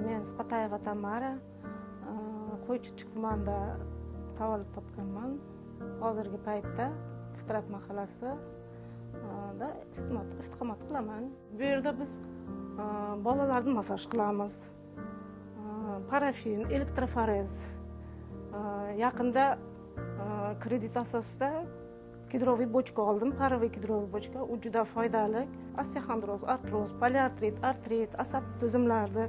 Men Spatayeva Tamara, Qo'ychichiq tumanida tavallud topganman. Hozirgi paytda Fitrat mahallasida istiqomat qilaman. Bu yerda biz bolalarni massaj qilamiz. Parafin, elektroforez. Yaqinda kredit asosida kidroviy bochka oldim. Paraviy kidroviy bochka. U juda foydali. Osteoxondroz, artroz, poliartrit, artrit, asab tizimlarida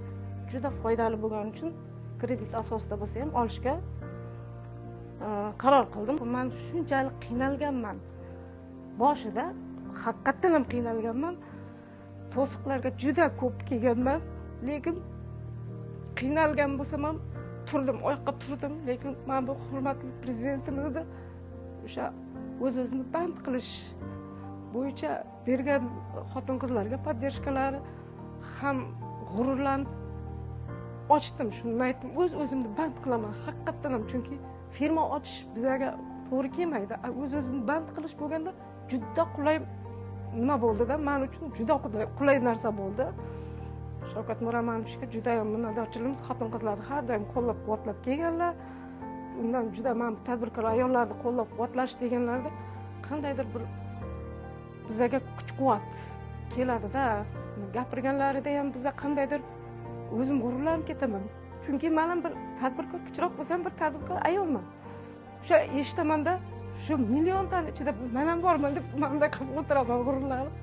juda foydali bo'lgani uchun kredit asosida bo'lsa ham olishga qaror qildim. Men shunchalik qiynalganman. Boshida haqiqatan ham qiynalganman. To'siqlarga juda ko'p kelganman. Lekin qiynalgan bo'lsam ham turdim, oyoqqa turdim. Lekin men bu hurmatli prezidentimizni o'sha o'z-o'zini band qilish bo'yicha bergan xotin-qizlarga poddershkalari ham g'ururlanib ochdim. Shuni aytdim, o'z-o'zimni band qilaman. Haqiqatan ham, chunki firma ochish bizga to'g'ri kelmaydi. O'z-o'zini band qilish bo'lganda juda qulay nima bo'ldi-da, men uchun juda qulay narsa bo'ldi. Shavkat Miromonovga juda ham minnatdorchiligimiz, xotin-qizlarni har doim qo'llab-quvvatlab kelganlar. Undan juda men tadbirkor ayollarni qo'llab-quvvatlash deganlarda qandaydir bir bizga kuch-quvvat keladi-da. Gapirganlarida ham bizga qandaydir o'zim g'ururlanib ketaman. Chunki men ham bir tadbirkor, kichikroq bo'lsam bir tadbirkor ayolman. O'sha eshitaman-da, shu milliontani ichida men ham borman deb menda qilib o'tiraman g'ururlanib.